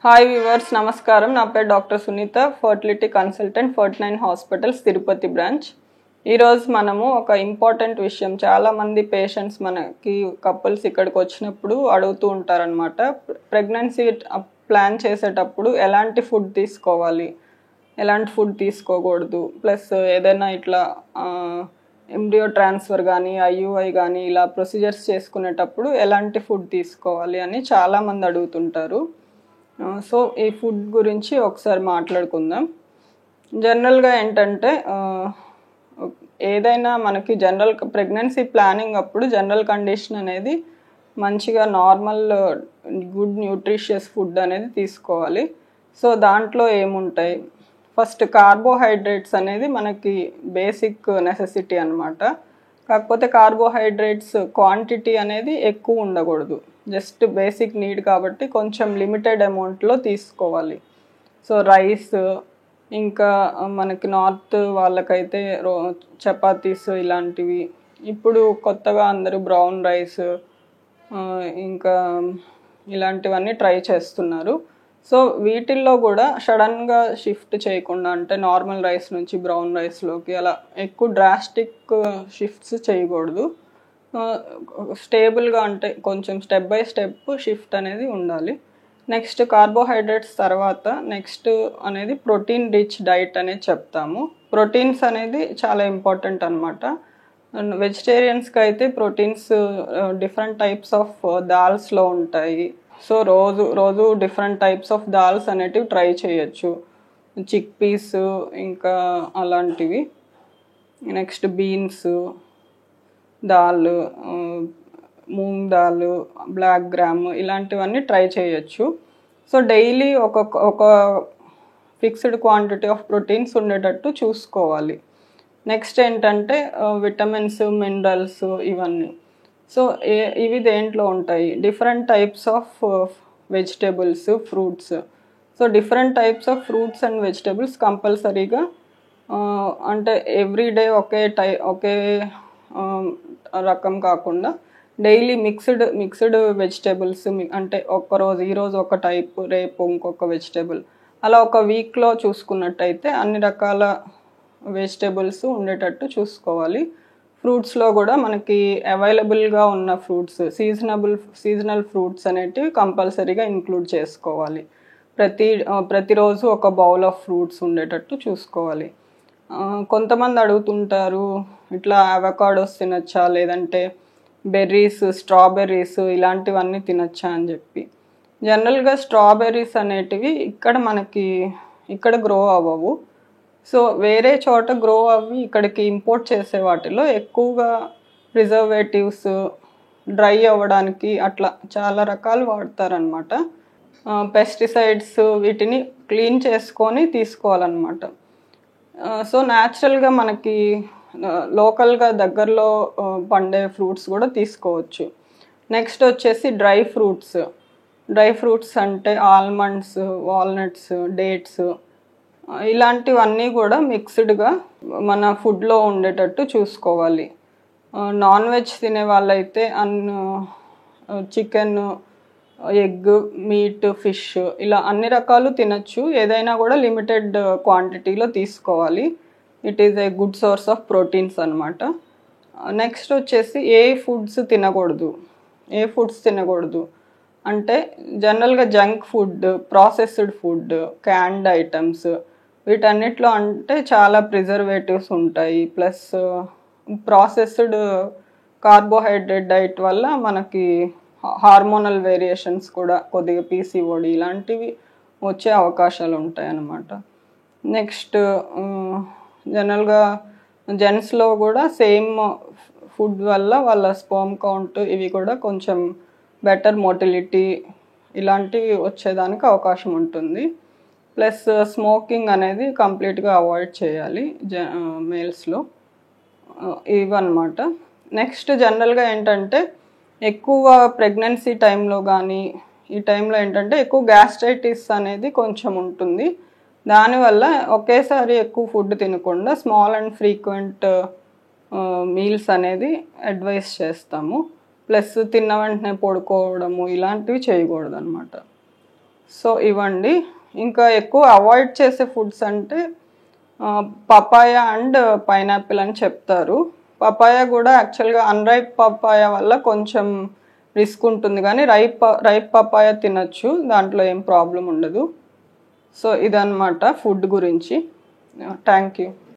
Hi viewers, నమస్కారం. నా పేరు doctor Sunitha, fertility consultant, 49 hospitals Tirupati branch. ఈరోజు మనము ఒక ఇంపార్టెంట్ విషయం, చాలామంది పేషెంట్స్ మనకి కపుల్స్ ఇక్కడికి వచ్చినప్పుడు అడుగుతూ ఉంటారనమాట. ప్రెగ్నెన్సీ ప్లాన్ చేసేటప్పుడు ఎలాంటి ఫుడ్ తీసుకోవాలి, ఎలాంటి ఫుడ్ తీసుకోకూడదు, ప్లస్ ఏదైనా ఇట్లా ఎంబ్రియో ట్రాన్స్ఫర్ కానీ ఐయుఐ కానీ ఇలా ప్రొసీజర్స్ చేసుకునేటప్పుడు ఎలాంటి ఫుడ్ తీసుకోవాలి అని చాలామంది అడుగుతుంటారు. సో ఈ ఫుడ్ గురించి ఒకసారి మాట్లాడుకుందాం. జనరల్గా ఏంటంటే ఏదైనా మనకి జనరల్ ప్రెగ్నెన్సీ ప్లానింగ్ అప్పుడు జనరల్ కండిషన్ అనేది మంచిగా నార్మల్ గుడ్ న్యూట్రిషియస్ ఫుడ్ అనేది తీసుకోవాలి. సో దాంట్లో ఏముంటాయి, ఫస్ట్ కార్బోహైడ్రేట్స్ అనేది మనకి బేసిక్ నెసెసిటీ అనమాట. కాకపోతే కార్బోహైడ్రేట్స్ క్వాంటిటీ అనేది ఎక్కువ ఉండకూడదు, జస్ట్ బేసిక్ నీడ్ కాబట్టి కొంచెం లిమిటెడ్ అమౌంట్లో తీసుకోవాలి. సో రైస్, ఇంకా మనకి నార్త్ వాళ్ళకైతే చపాతీస్ ఇలాంటివి, ఇప్పుడు కొత్తగా అందరూ బ్రౌన్ రైస్ ఇంకా ఇలాంటివన్నీ ట్రై చేస్తున్నారు. సో వీటిల్లో కూడా సడన్గా షిఫ్ట్ చేయకుండా, అంటే నార్మల్ రైస్ నుంచి బ్రౌన్ రైస్లోకి అలా ఎక్కువ డ్రాస్టిక్ షిఫ్ట్స్ చేయకూడదు. స్టేబుల్గా, అంటే కొంచెం స్టెప్ బై స్టెప్ షిఫ్ట్ అనేది ఉండాలి. నెక్స్ట్ కార్బోహైడ్రేట్స్ తర్వాత నెక్స్ట్ అనేది ప్రోటీన్ రిచ్ డైట్ అనేది చెప్తాము. ప్రోటీన్స్ అనేది చాలా ఇంపార్టెంట్ అనమాట. వెజిటేరియన్స్కి అయితే ప్రోటీన్స్ డిఫరెంట్ టైప్స్ ఆఫ్ దాల్స్లో ఉంటాయి. సో రోజు డిఫరెంట్ టైప్స్ ఆఫ్ దాల్స్ అనేటివి ట్రై చేయొచ్చు. చిక్ పీస్ ఇంకా అలాంటివి, next beans dal, moong dal, black gram ఇలాంటివన్నీ ట్రై చేయొచ్చు. సో డైలీ ఒక ఫిక్స్డ్ క్వాంటిటీ ఆఫ్ ప్రోటీన్స్ ఉండేటట్టు చూసుకోవాలి. నెక్స్ట్ ఏంటంటే విటమిన్స్, మినరల్స్ ఇవన్నీ. సో ఇవి దేంట్లో ఉంటాయి, different types of vegetables, fruits. So different types of fruits and vegetables కంపల్సరీగా, అంటే ఎవ్రీడే ఒకే రకం కాకుండా డైలీ మిక్స్డ్ వెజిటేబుల్స్, అంటే ఒక్కరోజు ఈరోజు ఒక టైప్, రేపు ఇంకొక వెజిటేబుల్, అలా ఒక వీక్లో చూసుకున్నట్టయితే అన్ని రకాల వెజిటేబుల్స్ ఉండేటట్టు చూసుకోవాలి. ఫ్రూట్స్లో కూడా మనకి అవైలబుల్గా ఉన్న ఫ్రూట్స్, సీజనల్ ఫ్రూట్స్ అనేటివి కంపల్సరీగా ఇంక్లూడ్ చేసుకోవాలి. ప్రతిరోజు ఒక బౌల్ ఆఫ్ ఫ్రూట్స్ ఉండేటట్టు చూసుకోవాలి. కొంతమంది అడుగుతుంటారు, ఇట్లా అవకాడోస్ తినచ్చా, లేదంటే బెర్రీస్, స్ట్రాబెర్రీస్ ఇలాంటివన్నీ తినచ్చా అని చెప్పి. జనరల్గా స్ట్రాబెర్రీస్ అనేటివి ఇక్కడ గ్రో అవ్వవు. సో వేరే చోట గ్రో అవి ఇక్కడికి ఇంపోర్ట్ చేసే వాటిలో ఎక్కువగా ప్రిజర్వేటివ్స్, డ్రై అవ్వడానికి అట్లా చాలా రకాలు వాడతారనమాట. పెస్టిసైడ్స్, వీటిని క్లీన్ చేసుకొని తీసుకోవాలన్నమాట. సో న్యాచురల్గా మనకి లోకల్గా దగ్గరలో పండే ఫ్రూట్స్ కూడా తీసుకోవచ్చు. నెక్స్ట్ వచ్చేసి డ్రై ఫ్రూట్స్ అంటే ఆల్మండ్స్, వాల్నట్స్, డేట్స్ ఇలాంటివన్నీ కూడా మిక్స్డ్గా మన ఫుడ్లో ఉండేటట్టు చూసుకోవాలి. నాన్ వెజ్ తినే వాళ్ళైతే చికెన్, ఎగ్, మీట్, ఫిష్ ఇలా అన్ని రకాలు తినచ్చు. ఏదైనా కూడా లిమిటెడ్ క్వాంటిటీలో తీసుకోవాలి. It is a good source of proteins అనమాట. నెక్స్ట్ వచ్చేసి ఏ ఫుడ్స్ తినకూడదు అంటే జనరల్గా junk food, processed food, canned items, వీటన్నిటిలో అంటే చాలా ప్రిజర్వేటివ్స్ ఉంటాయి. ప్లస్ ప్రాసెస్డ్ కార్బోహైడ్రేట్ డైట్ వల్ల మనకి హార్మోనల్ వేరియేషన్స్ కూడా, కొద్దిగా పీసీఓడి ఇలాంటివి వచ్చే అవకాశాలు ఉంటాయి అన్నమాట. నెక్స్ట్ జనరల్గా జెంట్స్లో కూడా సేమ్ ఫుడ్ వల్ల వాళ్ళ స్పర్మ్ కౌంట్ ఇవి కూడా కొంచెం బెటర్ మోటిలిటీ ఇలాంటివి వచ్చేదానికి అవకాశం ఉంటుంది. ప్లస్ స్మోకింగ్ అనేది కంప్లీట్గా అవాయిడ్ చేయాలి మేల్స్లో. ఇవన్నమాట. నెక్స్ట్ జనరల్గా ఏంటంటే ఎక్కువ ప్రెగ్నెన్సీ టైంలో కానీ ఈ టైంలో ఏంటంటే ఎక్కువ గ్యాస్ట్రైటిస్ అనేది కొంచెం ఉంటుంది. దానివల్ల ఒకేసారి ఎక్కువ ఫుడ్ తినకుండా స్మాల్ అండ్ ఫ్రీక్వెంట్ మీల్స్ అనేది అడ్వైస్ చేస్తాము. ప్లస్ తిన్న వెంటనే పడుకోవడము ఇలాంటివి చేయకూడదు అనమాట. సో ఇవ్వండి. ఇంకా ఎక్కువ అవాయిడ్ చేసే ఫుడ్స్ అంటే పపాయ అండ్ పైనాపిల్ అని చెప్తారు. పపాయ కూడా యాక్చువల్గా అన్రైప్ పపాయ వల్ల కొంచెం రిస్క్ ఉంటుంది, కానీ రైప్ పపాయ తినచ్చు, దాంట్లో ఏం ప్రాబ్లం ఉండదు. సో ఇదన్నమాట ఫుడ్ గురించి. Thank you.